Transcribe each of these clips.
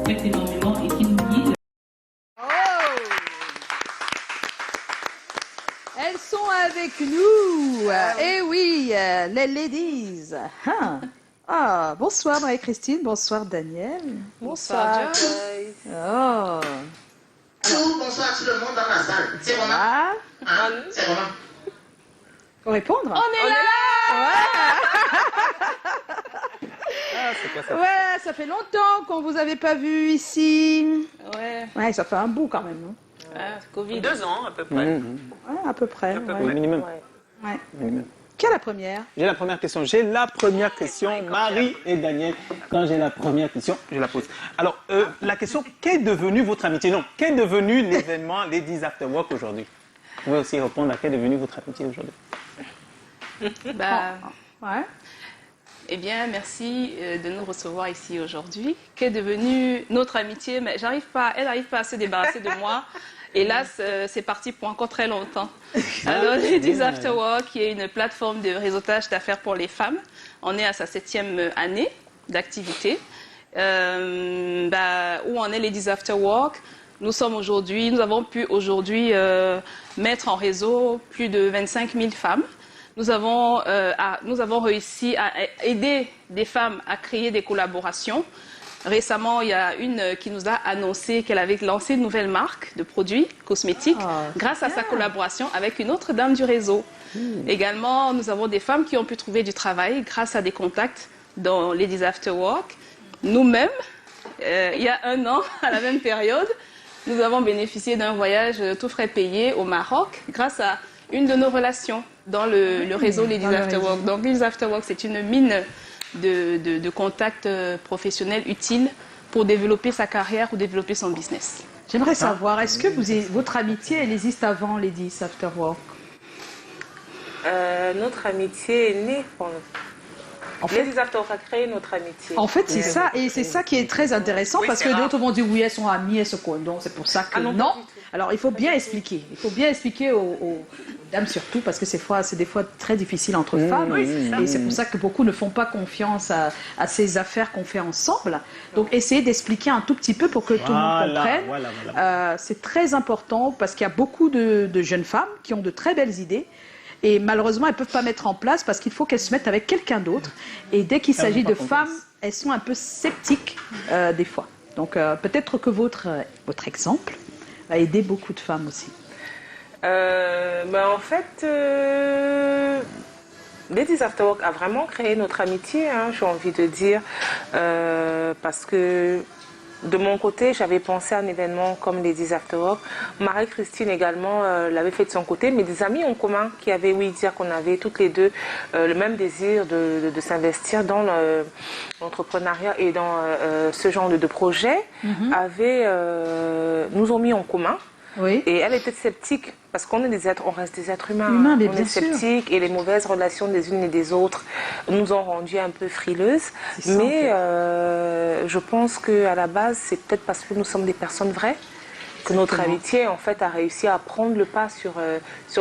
respecte énormément et qui nous guide. Elles sont avec nous. Eh oui, les ladies. Bonsoir Marie-Christine, bonsoir Daniel. Bonsoir. Oh. Bonsoir tout le monde dans la salle. C'est vraiment. Ah. C'est vraiment. Faut répondre. On est là. C'est quoi ça? Ouais, ça fait longtemps qu'on vous avait pas vu ici. Ouais, Ça fait un bout quand même. Covid. 2 ans à peu près. Ouais, à peu près. Au minimum. Ouais. Minimum. Qui a la première? J'ai la première question. Marie et Daniel, quand j'ai la première question, je la pose. Alors, la question, qu'est devenu votre amitié? Non, qu'est devenu l'événement Ladies After Work aujourd'hui? Vous pouvez aussi répondre à qu'est devenu votre amitié aujourd'hui? Ouais. Eh bien, merci de nous recevoir ici aujourd'hui. Qu'est devenue notre amitié? Mais elle n'arrive pas à se débarrasser de moi. Hélas, c'est parti pour encore très longtemps. Alors, Ladies After Work, qui est une plateforme de réseautage d'affaires pour les femmes, on est à sa 7e année d'activité. Où en est Ladies After Work? Nous avons pu aujourd'hui mettre en réseau plus de 25 000 femmes. Nous avons réussi à aider des femmes à créer des collaborations. Récemment, il y a une qui nous a annoncé qu'elle avait lancé une nouvelle marque de produits cosmétiques grâce à sa collaboration avec une autre dame du réseau. Également, nous avons des femmes qui ont pu trouver du travail grâce à des contacts dans Ladies After Work. Nous-mêmes, il y a 1 an, à la même période, nous avons bénéficié d'un voyage tout frais payé au Maroc grâce à une de nos relations dans le réseau Ladies After Work. Donc, Ladies After Work, c'est une mine de contacts professionnels utiles pour développer sa carrière ou développer son business. J'aimerais savoir, est-ce que votre amitié, elle existe avant Ladies After Work? Notre amitié est née. Ladies After Work a créé notre amitié. En fait, c'est ça, et c'est ça qui est très intéressant, parce que d'autres vont dire oui, elles sont amies, elles se connaissent, donc c'est pour ça que non. Alors, il faut bien expliquer. Il faut bien expliquer aux dames surtout, parce que c'est des fois très difficile entre femmes. Et c'est pour ça que beaucoup ne font pas confiance à ces affaires qu'on fait ensemble. Donc, essayez d'expliquer un tout petit peu pour que tout le monde comprenne. C'est très important, parce qu'il y a beaucoup de jeunes femmes qui ont de très belles idées. Et malheureusement, elles ne peuvent pas mettre en place parce qu'il faut qu'elles se mettent avec quelqu'un d'autre. Et dès qu'il s'agit de femmes, elles sont un peu sceptiques des fois. Donc peut-être que votre exemple va aider beaucoup de femmes aussi. En fait, Ladies After Work a vraiment créé notre amitié, j'ai envie de dire, parce que de mon côté, j'avais pensé à un événement comme Ladies After Work. Marie-Christine également l'avait fait de son côté, mais des amis en commun qui avaient, dire qu'on avait toutes les deux le même désir de s'investir dans l'entrepreneuriat et dans ce genre de projet, nous ont mis en commun. Oui. Et elle était sceptique, parce qu'on est on reste des êtres humains. Mais on est sceptiques et les mauvaises relations des unes et des autres nous ont rendues un peu frileuses. Mais je pense qu'à la base, c'est peut-être parce que nous sommes des personnes vraies que notre amitié en fait a réussi à prendre le pas sur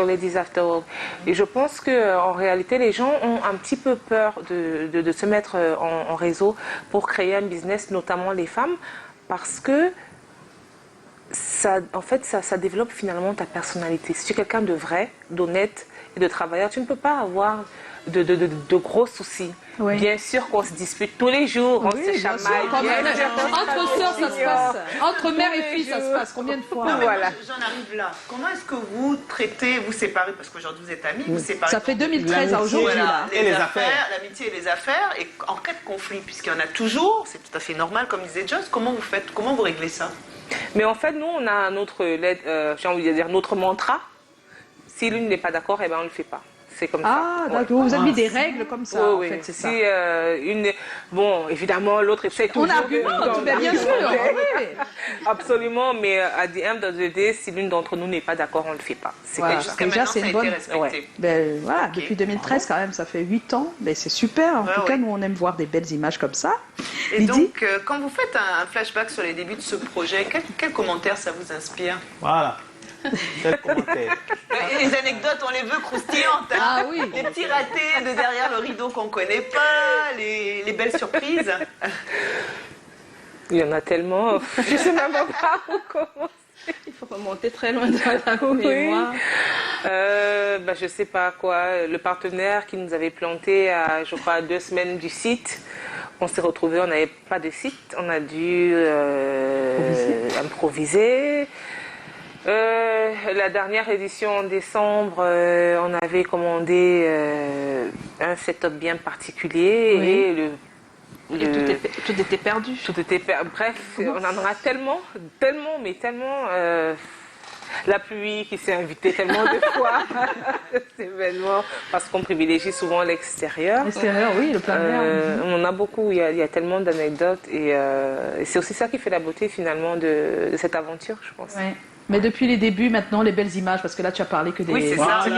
Ladies After Work. Et je pense qu'en réalité, les gens ont un petit peu peur de se mettre en réseau pour créer un business, notamment les femmes, parce que ça développe finalement ta personnalité. Si tu es quelqu'un de vrai, d'honnête et de travailleur, tu ne peux pas avoir de gros soucis. Oui. Bien sûr qu'on se dispute tous les jours, on se chamaille. Entre sœurs, ça se passe. Entre mère et fille, ça se passe. Combien de fois? Non, voilà. J'en arrive là. Comment est-ce que vous traitez, vous séparez, parce qu'aujourd'hui vous êtes amis, vous séparez. Ça fait 2013 à aujourd'hui. Voilà, les affaires, l'amitié et les affaires, et en cas de conflit, puisqu'il y en a toujours, c'est tout à fait normal, comme disait Joss, comment vous faites, comment vous réglez ça? Mais en fait, nous, on a j'ai envie de dire, notre mantra. Si l'une n'est pas d'accord, on ne le fait pas. C'est comme ça. Ah, d'accord. Vous avez mis des règles comme ça, en fait, c'est ça. Bon, évidemment, l'autre essaie toujours... On argumente, bien sûr. Absolument, mais à the end of the day, si l'une d'entre nous n'est pas d'accord, on ne le fait pas. C'est déjà, c'est une bonne... Voilà, depuis 2013, quand même, ça fait 8 ans. Mais c'est super. En tout cas, nous, on aime voir des belles images comme ça. Et donc, quand vous faites un flashback sur les débuts de ce projet, quel commentaire ça vous inspire? Voilà. Quel commentaire. Les anecdotes, on les veut croustillantes. Hein. Ah oui. Les petits ratés de derrière le rideau qu'on ne connaît pas, les belles surprises. Il y en a tellement, je ne sais même pas où commencer. Il faut remonter très loin dans la mémoire. Je ne sais pas quoi. Le partenaire qui nous avait planté à, je crois, 2 semaines du site, on s'est retrouvés, on n'avait pas de site, on a dû improviser. La dernière édition en décembre, on avait commandé un setup bien particulier et tout était perdu. Bref, on en aura tellement, mais tellement. La pluie qui s'est invitée tellement de fois à cet événement parce qu'on privilégie souvent l'extérieur. L'extérieur, oui, le plein air. On en a beaucoup, il y a tellement d'anecdotes et c'est aussi ça qui fait la beauté finalement de cette aventure, je pense. Ouais. Mais depuis les débuts, maintenant, les belles images, parce que là, tu as parlé que des ratés.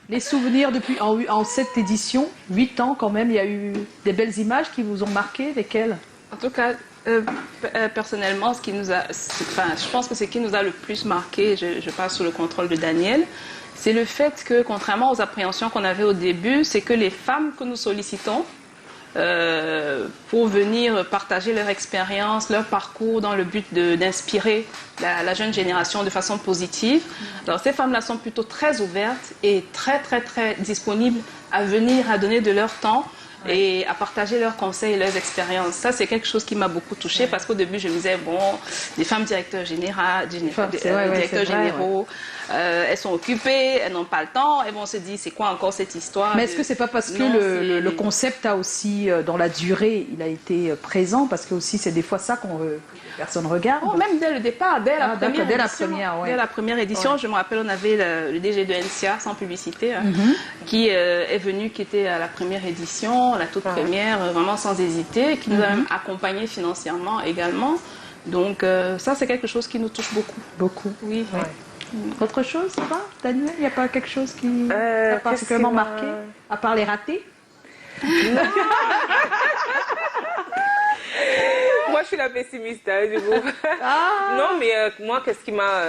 Les souvenirs depuis en cette édition, 8 ans quand même, il y a eu des belles images qui vous ont marqué, lesquelles? En tout cas, personnellement, je pense que ce qui nous a le plus marqué, je parle sous le contrôle de Daniel, c'est le fait que, contrairement aux appréhensions qu'on avait au début, c'est que les femmes que nous sollicitons pour venir partager leur expérience, leur parcours dans le but d'inspirer la jeune génération de façon positive. Alors ces femmes-là sont plutôt très ouvertes et très très très disponibles à venir, à donner de leur temps et à partager leurs conseils et leurs expériences. Ça, c'est quelque chose qui m'a beaucoup touchée parce qu'au début, je me disais, bon, des femmes directeurs généraux, elles sont occupées, elles n'ont pas le temps, et bon, on se dit, c'est quoi encore cette histoire? Mais est-ce que c'est pas parce que le concept a aussi, dans la durée, il a été présent, parce que aussi c'est des fois ça que les personnes regardent? Oh, même dès le départ, dès la première édition, je me rappelle, on avait le DG de NCA, sans publicité, qui est venu, qui était à la première édition, la toute première, vraiment sans hésiter, qui nous a même accompagnés financièrement également. Donc ça, c'est quelque chose qui nous touche beaucoup. Beaucoup. Oui. Ouais. Autre chose, pas, Daniel? Il n'y a pas quelque chose qui t'a particulièrement marqué, à part les ratés? Non. Moi, je suis la pessimiste, du coup. Non, mais moi, qu'est-ce qui m'a...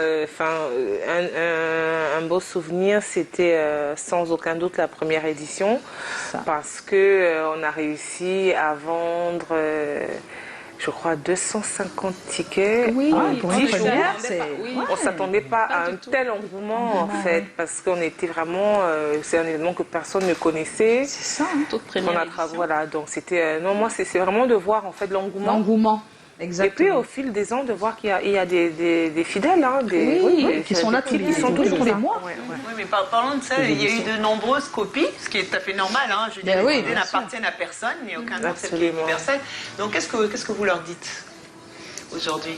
un beau souvenir, c'était sans aucun doute la première édition. Parce qu'on a réussi à vendre... je crois 250 tickets en 10 jours. On ne s'attendait pas à un tel engouement en fait, parce qu'on était vraiment, c'est un événement que personne ne connaissait. C'est ça, toute première édition. Voilà, donc c'était, non, moi c'est vraiment de voir en fait l'engouement. L'engouement. Exactement. Et puis au fil des ans, de voir qu'il y a des fidèles, qui sont là tous les mois. Oui, mais parlons de ça, il y a eu de nombreuses copies, ce qui est tout à fait normal. Hein. Je veux dire, les idées n'appartiennent à personne, il n'y a aucun concept qui est universel. Donc qu'est-ce que vous leur dites aujourd'hui?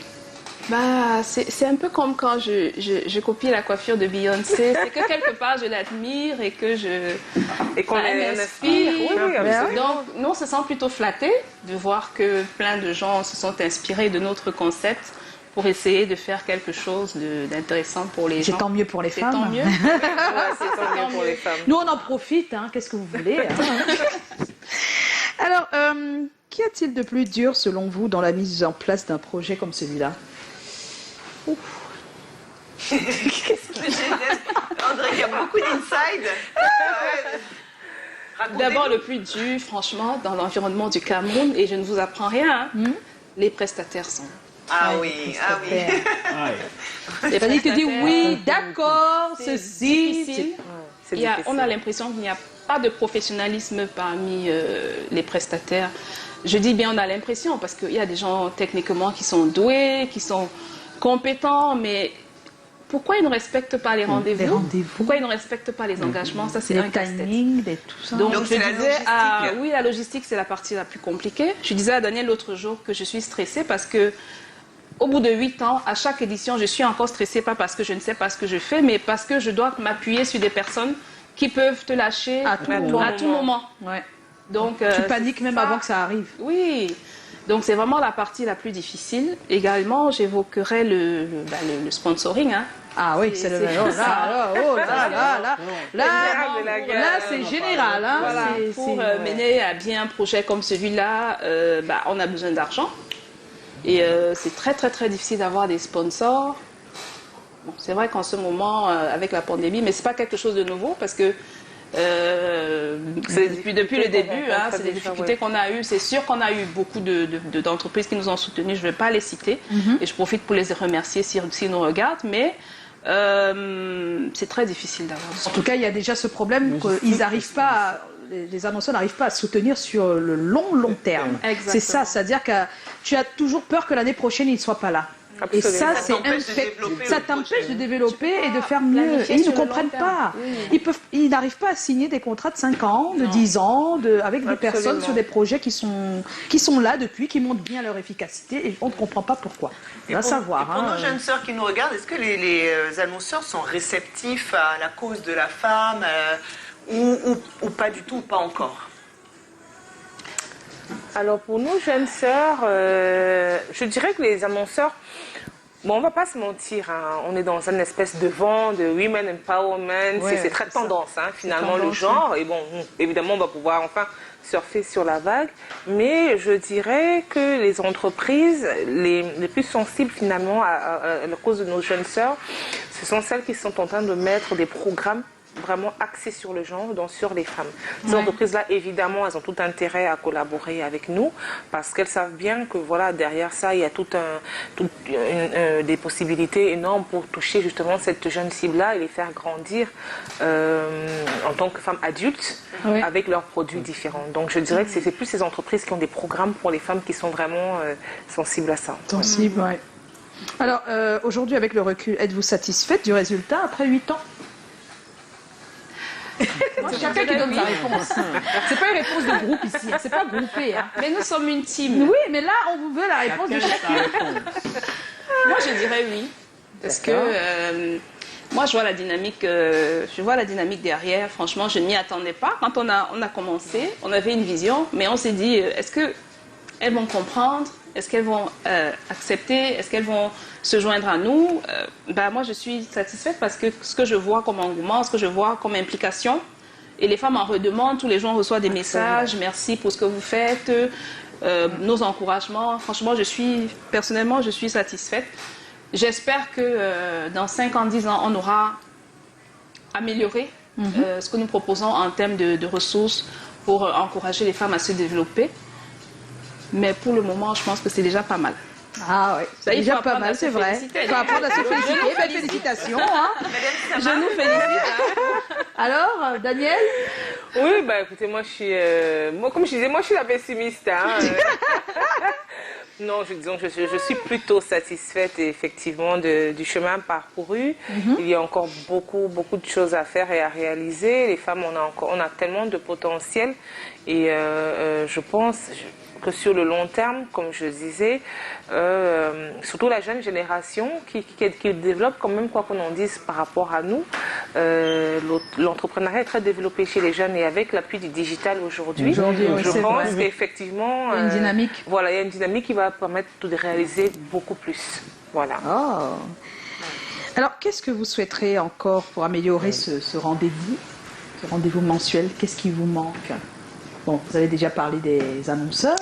C'est un peu comme quand je copie la coiffure de Beyoncé. C'est que quelque part je l'admire et que qu'on m'inspire. Donc nous on se sent plutôt flattés de voir que plein de gens se sont inspirés de notre concept pour essayer de faire quelque chose d'intéressant pour les gens. C'est tant mieux pour les femmes. Tant mieux. C'est tant mieux pour les femmes. Nous on en profite, hein. Qu'est-ce que vous voulez? Alors, qu'y a-t-il de plus dur selon vous dans la mise en place d'un projet comme celui-là? André, il y a beaucoup d'inside. D'abord, le plus dur, franchement, dans l'environnement du Cameroun, et je ne vous apprends rien, les prestataires sont... oui. C'est-à-dire que tu dis oui, d'accord, ceci... Difficile. On a l'impression qu'il n'y a pas de professionnalisme parmi les prestataires. Je dis bien on a l'impression, parce qu'il y a des gens techniquement qui sont doués, qui sont compétents, mais pourquoi ils ne respectent pas les rendez-vous? Pourquoi ils ne respectent pas les engagements? Ça, c'est un casse-tête. Tout ça. Donc je disais, oui, la logistique, c'est la partie la plus compliquée. Je disais à Daniel l'autre jour que je suis stressée parce que au bout de 8 ans, à chaque édition, je suis encore stressée, pas parce que je ne sais pas ce que je fais, mais parce que je dois m'appuyer sur des personnes qui peuvent te lâcher à tout moment. Ouais. Donc, tu paniques même avant que ça arrive. Oui. Donc c'est vraiment la partie la plus difficile. Également, j'évoquerai le sponsoring. Hein. Ah oui, c'est le... Là, c'est général. Hein. Voilà, pour mener à bien un projet comme celui-là, on a besoin d'argent. Et c'est très, très, très difficile d'avoir des sponsors. Bon, c'est vrai qu'en ce moment, avec la pandémie, mais ce n'est pas quelque chose de nouveau parce que Depuis le début, hein, c'est des difficultés qu'on a eues. C'est sûr qu'on a eu beaucoup d'entreprises qui nous ont soutenus. Je ne vais pas les citer. Et je profite pour les remercier s'ils nous regardent. Mais c'est très difficile d'avoir. En tout cas, il y a déjà ce problème qu'ils n'arrivent pas les annonceurs n'arrivent pas à soutenir sur le long terme. C'est ça, c'est-à-dire que tu as toujours peur que l'année prochaine, il ne soit pas là. Absolument. Et ça, c'est ça t'empêche de développer et de faire mieux. Et ils ne comprennent pas. Ils n'arrivent pas à signer des contrats de 5 ans, de 10 ans, avec des personnes sur des projets qui sont là depuis, qui montrent bien leur efficacité. Et on ne comprend pas pourquoi. On va savoir. Pour nos jeunes sœurs qui nous regardent, est-ce que les annonceurs sont réceptifs à la cause de la femme ou pas du tout, ou pas encore? Alors pour nos jeunes sœurs, je dirais que les annonceurs, bon, on va pas se mentir, hein, on est dans une espèce de vent de women empowerment, c'est très tendance, hein, finalement, le genre. Et bon, évidemment, on va pouvoir enfin surfer sur la vague, mais je dirais que les entreprises les plus sensibles finalement à la cause de nos jeunes sœurs, ce sont celles qui sont en train de mettre des programmes vraiment axés sur le genre, donc sur les femmes. Ces entreprises-là, évidemment, elles ont tout intérêt à collaborer avec nous parce qu'elles savent bien que voilà, derrière ça, il y a des possibilités énormes pour toucher justement cette jeune cible-là et les faire grandir en tant que femmes adultes avec leurs produits différents. Donc je dirais que c'est plus ces entreprises qui ont des programmes pour les femmes qui sont vraiment sensibles à ça. Sensibles, oui. Alors, aujourd'hui, avec le recul, êtes-vous satisfaite du résultat après 8 ans? C'est chacun qui donne sa réponse. C'est pas une réponse de groupe ici, c'est pas groupé. Hein. Mais nous sommes une team. Oui, mais là, on veut la réponse de chacun. Moi, je dirais oui. Parce que moi, je vois la dynamique derrière. Franchement, je n'y attendais pas. Quand on a commencé, on avait une vision, mais on s'est dit, est-ce qu'elles vont comprendre? Est-ce qu'elles vont accepter? Est-ce qu'elles vont se joindre à nous? Moi, je suis satisfaite parce que ce que je vois comme engouement, ce que je vois comme implication, et les femmes en redemandent, tous les jours on reçoit des messages, merci pour ce que vous faites, nos encouragements. Franchement, personnellement, je suis satisfaite. J'espère que dans 5 ans, 10 ans, on aura amélioré ce que nous proposons en termes de ressources pour encourager les femmes à se développer. Mais pour le moment, je pense que c'est déjà pas mal. Ah oui, c'est déjà pas mal, c'est vrai. Il faut apprendre à se féliciter. Félicitations. Hein. Je nous félicite. Alors, Daniel? Oui, écoutez, moi, comme je disais, moi, je suis la pessimiste. Hein. Non, je suis plutôt satisfaite effectivement du chemin parcouru. Il y a encore beaucoup de choses à faire et à réaliser. Les femmes, on a tellement de potentiel et je pense que sur le long terme, comme je disais, surtout la jeune génération qui développe quand même, quoi qu'on en dise par rapport à nous, l'entrepreneuriat est très développé chez les jeunes et avec l'appui du digital aujourd'hui, je pense qu'effectivement, il y a une dynamique. Voilà, il y a une dynamique qui va permettre de réaliser beaucoup plus. Voilà. Oh. Alors, qu'est-ce que vous souhaiterez encore pour améliorer ce rendez-vous mensuel? Qu'est-ce qui vous manque? Bon, vous avez déjà parlé des annonceurs.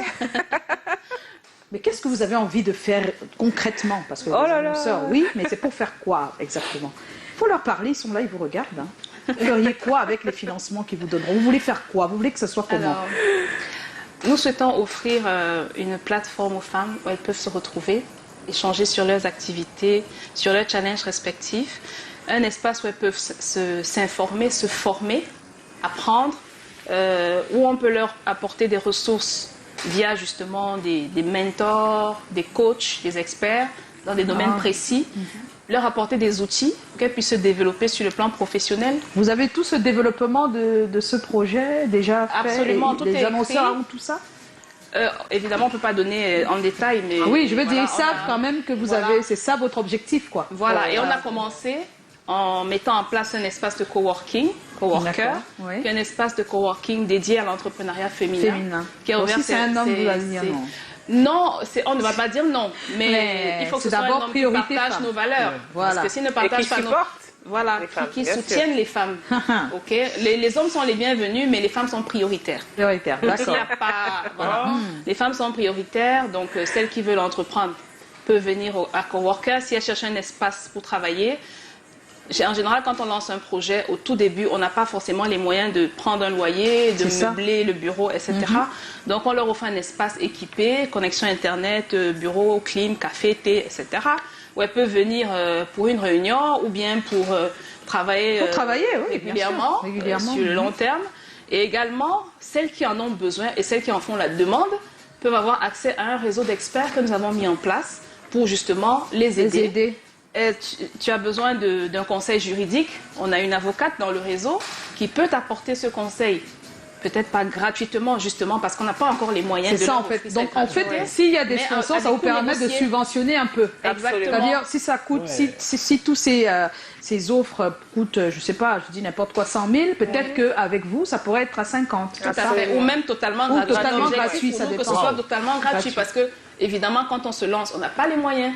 Mais qu'est-ce que vous avez envie de faire concrètement? Parce que les annonceurs, oui, mais c'est pour faire quoi exactement? Il faut leur parler, ils sont là, ils vous regardent. Hein. Vous feriez quoi avec les financements qu'ils vous donneront? Vous voulez faire quoi? Vous voulez que ce soit comment? Alors, nous souhaitons offrir une plateforme aux femmes où elles peuvent se retrouver, échanger sur leurs activités, sur leurs challenges respectifs, un espace où elles peuvent s'informer, se former, apprendre, où on peut leur apporter des ressources via justement des mentors, des coachs, des experts dans des domaines précis, leur apporter des outils pour qu'elles puissent se développer sur le plan professionnel. Vous avez tout ce développement de ce projet déjà fait? Absolument, tout est les annonceurs écrit. ont tout ça? Évidemment, on ne peut pas donner en détail, mais... Oui, je veux dire, ils savent quand même que vous avez... C'est ça votre objectif, quoi. Voilà, et on a commencé en mettant en place un espace de coworking, coworker, qui est un espace de coworking dédié à l'entrepreneuriat féminin. Qui est ouvert. Si c'est un homme, vous allez dire non. Non, on ne va pas dire non, mais il faut que ce soit un homme qui partage nos valeurs. Voilà. Parce que s'il ne partage pas nos... Voilà, qui soutiennent les femmes. Okay? Les hommes sont les bienvenus, mais les femmes sont prioritaires. Prioritaires, d'accord. Les femmes sont prioritaires, donc celles qui veulent entreprendre peuvent venir à Coworker. Si elles cherchent un espace pour travailler, En général, quand on lance un projet, au tout début, on n'a pas forcément les moyens de prendre un loyer, de meubler le bureau, etc. Donc, on leur offre un espace équipé, connexion Internet, bureau, clim, café, thé, etc. Où elles peuvent venir pour une réunion ou bien pour travailler, régulièrement, sur le long terme. Et également, celles qui en ont besoin et celles qui en font la demande peuvent avoir accès à un réseau d'experts que nous avons mis en place pour justement les aider. Tu as besoin d'un conseil juridique. On a une avocate dans le réseau qui peut t'apporter ce conseil. Peut-être pas gratuitement, justement, parce qu'on n'a pas encore les moyens de ça, en fait. Donc, en fait, s'il y a des sponsors, ça vous permet de subventionner un peu. Exactement. C'est-à-dire, si ça coûte, si tous ces offres coûtent, je sais pas, je dis n'importe quoi, 100 000, peut-être qu'avec vous, ça pourrait être à 50. Tout à fait. Ou même totalement gratuit. Totalement gratuit, ça dépend. Que ce soit totalement gratuit, parce que, évidemment, quand on se lance, on n'a pas les moyens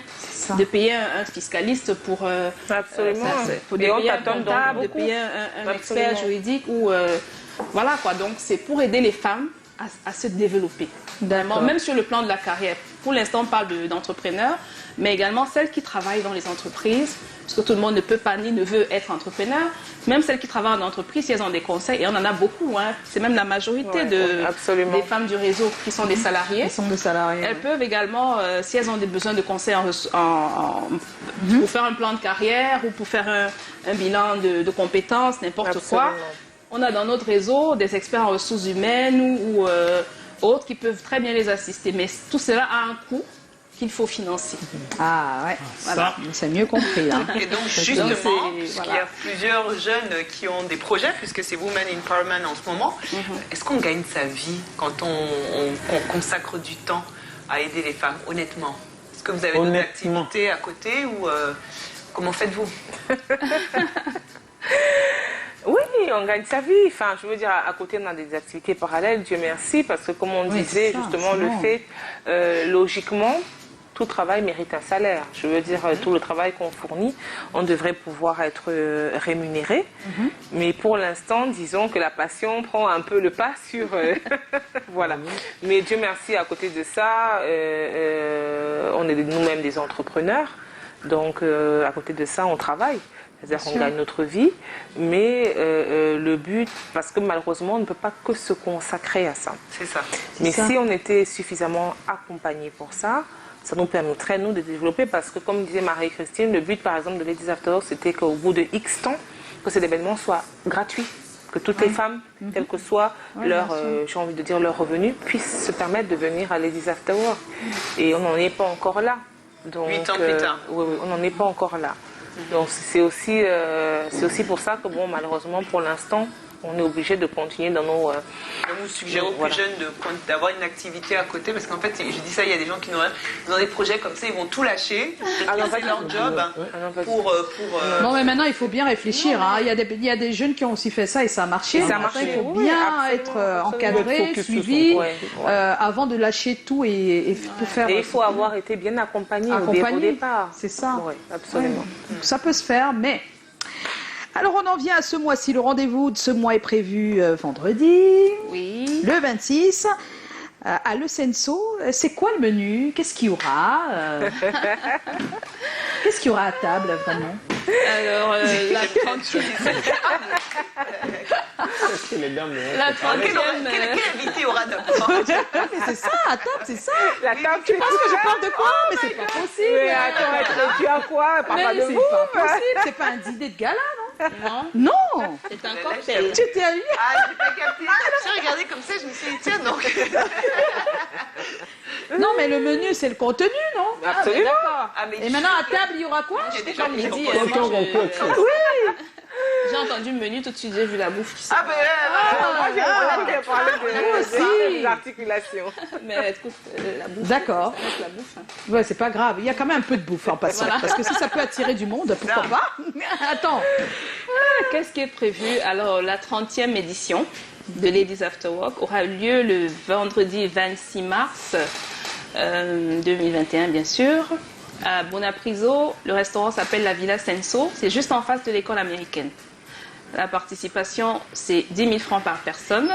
de payer un fiscaliste pour payer un comptable, de payer un expert juridique ou voilà quoi. Donc c'est pour aider les femmes à se développer. Même sur le plan de la carrière. Pour l'instant, on parle d'entrepreneurs, mais également celles qui travaillent dans les entreprises, parce que tout le monde ne peut pas ni ne veut être entrepreneur. Même celles qui travaillent en entreprise, si elles ont des conseils, et on en a beaucoup, hein, c'est même la majorité des femmes du réseau qui sont des salariés. Elles peuvent également, si elles ont des besoins de conseils pour faire un plan de carrière ou pour faire un bilan de compétences, n'importe quoi. On a dans notre réseau des experts en ressources humaines ou autres qui peuvent très bien les assister. Mais tout cela a un coût qu'il faut financer. Ah ouais, voilà. C'est mieux compris. Hein. Et donc justement, puisqu'il y a plusieurs jeunes qui ont des projets, puisque c'est Women Empowerment en ce moment, est-ce qu'on gagne sa vie quand on consacre du temps à aider les femmes, honnêtement? Est-ce que vous avez d'autres activités à côté ou comment faites-vous? Oui, on gagne sa vie. Enfin, je veux dire, à côté, on a des activités parallèles, Dieu merci, parce que comme on disait, justement, le fait, logiquement, tout travail mérite un salaire. Je veux dire, tout le travail qu'on fournit, on devrait pouvoir être rémunéré. Mais pour l'instant, disons que la passion prend un peu le pas sur... voilà. Mais Dieu merci, à côté de ça, on est nous-mêmes des entrepreneurs. Donc, à côté de ça, on travaille. C'est-à-dire qu'on gagne notre vie, mais le but, parce que malheureusement, on ne peut pas que se consacrer à ça. C'est ça. Mais si on était suffisamment accompagnés pour ça, ça nous permettrait, nous, de développer, parce que comme disait Marie-Christine, le but, par exemple, de Ladies After Work, c'était qu'au bout de X temps, que cet événement soit gratuit, que toutes les femmes, quel que soit leur, j'ai envie de dire, leur revenu, puissent se permettre de venir à Ladies After Work. Et on n'en est pas encore là. Donc, 8 ans plus tard. Oui, on n'en est pas encore là. Donc c'est aussi pour ça que bon, malheureusement pour l'instant on est obligé de continuer dans nos... Vous suggérez aux plus jeunes d'avoir une activité à côté, parce qu'en fait, je dis ça, il y a des gens qui ont des projets comme ça, ils vont tout lâcher, c'est leur job pour... Non, mais maintenant, il faut bien réfléchir. Hein. Il y a des jeunes qui ont aussi fait ça et ça a marché. Il faut bien être encadré, suivi, avant de lâcher tout et pour faire... Et il faut avoir été bien accompagné au départ. C'est ça. Oui, absolument. Ouais. Ça peut se faire, mais... Alors, on en vient à ce mois-ci. Le rendez-vous de ce mois est prévu vendredi, le 26, à Le Senso. C'est quoi le menu? Qu'est-ce qu'il y aura Qu'est-ce qu'il y aura à table, vraiment? Alors, la 30e... Quel invité aura d'abord? C'est ça, à table, c'est ça. La table, tu penses que je parle de quoi? Mais c'est pas possible. Mais attends, tu as quoi? Mais c'est pas possible. C'est pas un dîner de gala, non? Non. C'est un cocktail. Tu t'es allé? Ah, j'ai pas capté. J'ai regardé comme ça, je me suis dit, tiens, donc... Non, mais le menu, c'est le contenu, non? Absolument. Et maintenant, à table, il y aura quoi? J'ai déjà mis dit, Oui. J'ai entendu le menu, tout de suite j'ai vu la bouffe. Tu sais. Moi j'ai parlé des articulations. Mais écoute, la bouffe. D'accord. La bouffe. Hein. Ouais, c'est pas grave. Il y a quand même un peu de bouffe en passant. Voilà. Parce que si ça peut attirer du monde, pourquoi pas? Attends. Qu'est-ce qui est prévu? Alors, la 30e édition de Ladies After Work aura lieu le vendredi 26 mars 2021, bien sûr. À Bonapriso, le restaurant s'appelle la Villa Senso. C'est juste en face de l'école américaine. La participation, c'est 10 000 francs par personne.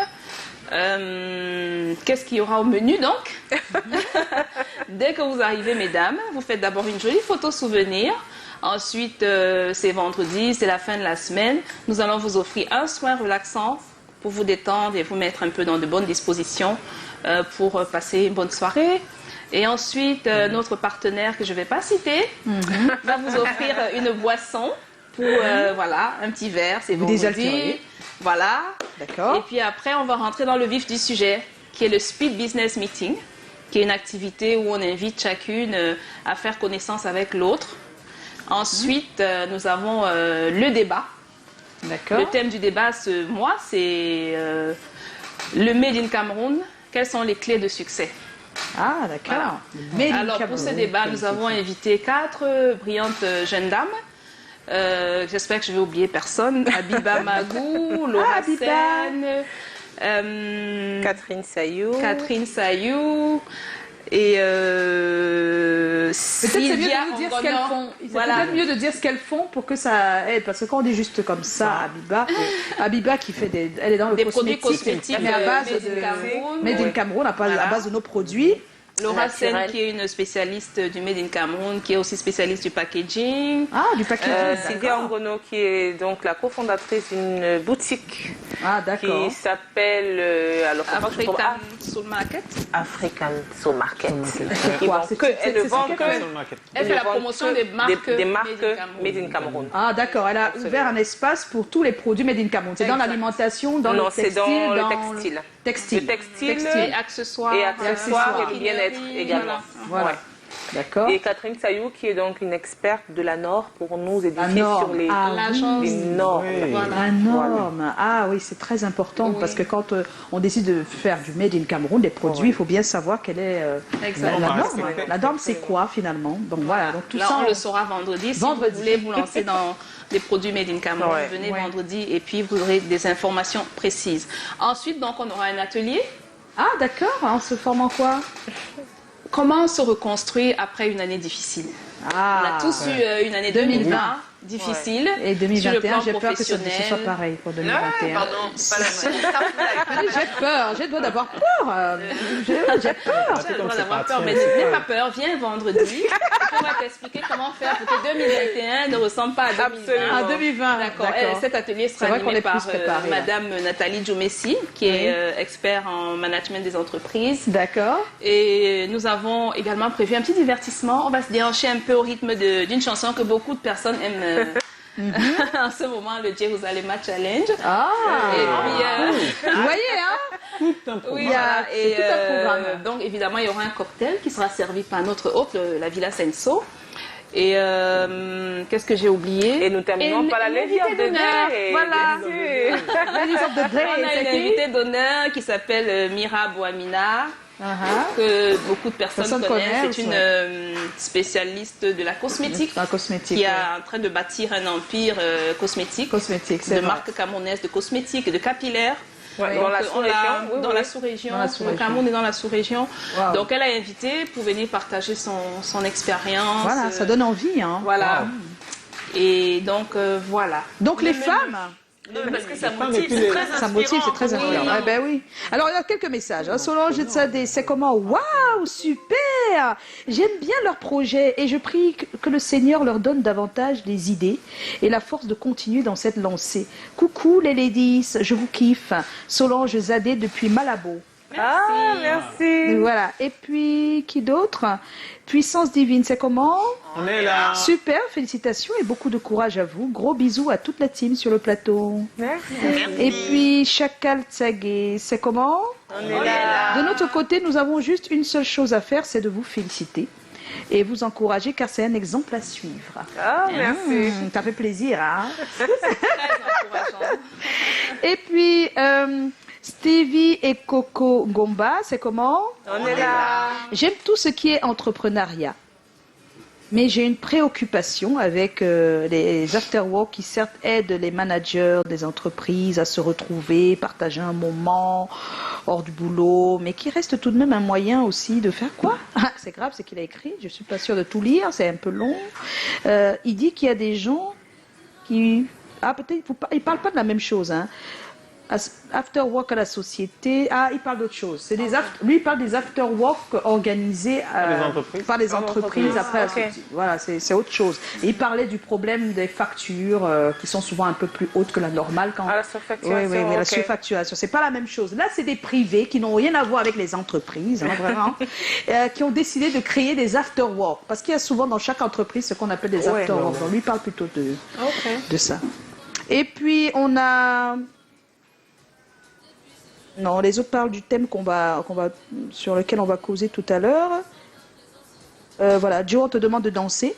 Qu'est-ce qu'il y aura au menu donc? Dès que vous arrivez, mesdames, vous faites d'abord une jolie photo souvenir Ensuite, c'est vendredi, c'est la fin de la semaine. Nous allons vous offrir un soin relaxant pour vous détendre et vous mettre un peu dans de bonnes dispositions pour passer une bonne soirée. Et ensuite, notre partenaire que je ne vais pas citer va vous offrir une boisson pour voilà, un petit verre, c'est vendredi. Voilà. D'accord. Et puis après, on va rentrer dans le vif du sujet, qui est le Speed Business Meeting, qui est une activité où on invite chacune à faire connaissance avec l'autre. Ensuite, nous avons le débat. D'accord. Le thème du débat ce mois, c'est le Made in Cameroun. Quelles sont les clés de succès? Ah, d'accord. Voilà. Alors, pour ce débat, nous avons invité 4 brillantes jeunes dames. J'espère que je vais oublier personne. Abiba Magou, Laura Sen, Catherine Sayou. Catherine Sayou et Peut-être c'est mieux Sylvia de nous dire ce qu'elles font. C'est Voilà. peut-être mieux de dire ce qu'elles font pour que ça aide. Parce que quand on dit juste comme ça, Abiba qui fait elle est dans le des produits cosmétique, cosmétiques mais à base Made in de Cameroun. Made in Cameroun, à Voilà. base de nos produits. Laura Sen, Naturel. qui est une spécialiste du Made in Cameroun, qui est aussi spécialiste du packaging. Ah, du packaging. Sylvia Angono, qui est donc la cofondatrice d'une boutique Ah, d'accord. qui s'appelle alors, faut pas que je trouve- African Soul Market. African Soul Market. C'est quoi? Elle ne vend que Elle fait la promotion des marques des marques Made in Cameroun. Made in Cameroun. Ah, d'accord. Elle a ouvert un espace pour tous les produits Made in Cameroun. C'est dans Exact. l'alimentation, dans Non, le c'est textile. dans le dans textile. Textile. Le textile, Et accessoires. et accessoires et le bien-être également. Voilà. Ouais. D'accord. Et Catherine Sayou, qui est donc une experte de la Nord pour nous édifier norme. sur les, Ah, l'agence. les normes. Oui. Voilà. La norme. Ah oui, c'est très important parce que quand on décide de faire du Made in Cameroun, des produits, il faut bien savoir quelle est Exactement. la norme. Respecter. La norme, c'est quoi finalement? Donc voilà, donc tout Là, ça. on le saura vendredi. Si Vendredi. vous voulez vous lancer dans des produits Made in Cameroun, Ouais. venez Ouais. vendredi et puis vous aurez des informations précises. Ensuite, donc, on aura un atelier. Ah d'accord, en se formant quoi? Comment se reconstruire après une année difficile? Ah. On a tous eu une année 2020. 2020 difficile. Et Sur le 2021, plan j'ai peur que ce soit professionnel. pareil pour Non, 2021. pardon, pas la même. J'ai peur, j'ai le droit d'avoir peur. J'ai peur. Tu as le droit d'avoir peur, mais n'aie pas peur, viens vendredi. On va t'expliquer comment faire pour que 2021 ne ressemble pas à 2020. À 2020, D'accord. d'accord. Cet atelier C'est sera vrai qu'on animé est plus par préparé, là. Madame Nathalie Djoumessi, qui est expert en management des entreprises. D'accord. Et nous avons également prévu un petit divertissement. On va se déhancher un peu au rythme d'une chanson que beaucoup de personnes aiment en ce moment, le Jérusalem Challenge. Ah. Et puis, Vous voyez, hein? oui, Il y a- voilà. c'est Et tout un programme. donc, évidemment, il y aura un cocktail qui sera servi par notre hôte, la Villa Senso. Et qu'est-ce que j'ai oublié? Et nous terminons par la Lady of the d'honneur. Day. Voilà. Ladies of the Day, On a c'est une qui? invitée d'honneur qui s'appelle Mira Bouamina, Uh-huh. que beaucoup de personnes Personne connaissent. connaît, C'est une spécialiste de la cosmétique Un cosmétique. qui ouais. est en train de bâtir un empire cosmétique, Cosmétique, c'est de vrai. marques camerounaises de cosmétique et de capillaires. Ouais, Donc, dans la on l'a sous-région. Oui, dans oui. la sous-région. Dans la Le sous-région. Cameroun est dans la sous-région. Wow. Donc, elle a invité pour venir partager son expérience. Voilà, ça donne envie, hein. Voilà. Et donc, voilà. Donc les Le femmes. Non, mais parce que ça femmes motive, et puis c'est les- très Ça motive, c'est très inspirant. inspirant. Ouais, ben oui. Alors, il y a quelques messages. Hein. Solange de Sadé, c'est comment? Waouh, super! J'aime bien leur projet et je prie que le Seigneur leur donne davantage des idées et la force de continuer dans cette lancée. Coucou les ladies, je vous kiffe. Solange Zadé depuis Malabo. Ah, merci. Voilà. Et puis, qui d'autre? Puissance divine, c'est comment? On est là. Super, félicitations et beaucoup de courage à vous. Gros bisous à toute la team sur le plateau. Merci. Et puis, Chakal Tsagé, c'est comment? On est là. De notre côté, nous avons juste une seule chose à faire, c'est de vous féliciter et vous encourager car c'est un exemple à suivre. Ah, merci. Ça fait plaisir, hein? Très encourageant. Et puis, Stevie et Coco Gomba, c'est comment? On est là. J'aime tout ce qui est entrepreneuriat. Mais j'ai une préoccupation avec les afterwork qui certes aident les managers des entreprises à se retrouver, partager un moment hors du boulot, mais qui reste tout de même un moyen aussi de faire quoi? Ah, c'est grave, c'est qu'il a écrit, je suis pas sûre de tout lire, c'est un peu long. Il dit qu'il y a des gens qui... Ah peut-être, il parle pas de la même chose, hein. After work à la société. Ah, il parle d'autre chose. C'est lui, il parle des after work organisés par les entreprises après. Voilà, c'est autre chose. Et il parlait du problème des factures qui sont souvent un peu plus hautes que la normale. La surfacturation. Oui, la surfacturation. C'est pas la même chose. Là, c'est des privés qui n'ont rien à voir avec les entreprises, vraiment, qui ont décidé de créer des after work. Parce qu'il y a souvent dans chaque entreprise ce qu'on appelle des after work. Donc lui, il parle plutôt de ça. Et puis, on a... Non, les autres parlent du thème sur lequel on va causer tout à l'heure. Voilà, Joe, on te demande de danser.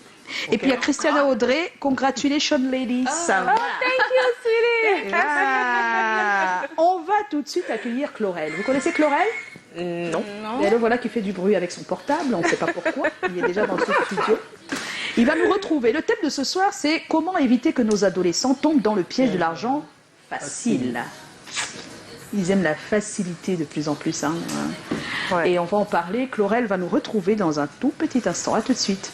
Et puis il y a Christiana Audrey, congratulations ladies. Thank you, sweetie. Voilà. On va tout de suite accueillir Chlorel. Vous connaissez Chlorel? Non. Et le voilà qui fait du bruit avec son portable, on ne sait pas pourquoi. Il est déjà dans ce studio. Il va nous retrouver. Le thème de ce soir, c'est comment éviter que nos adolescents tombent dans le piège de l'argent facile. Ils aiment la facilité de plus en plus. Hein. Ouais. Et on va en parler. Chlorel va nous retrouver dans un tout petit instant. À tout de suite.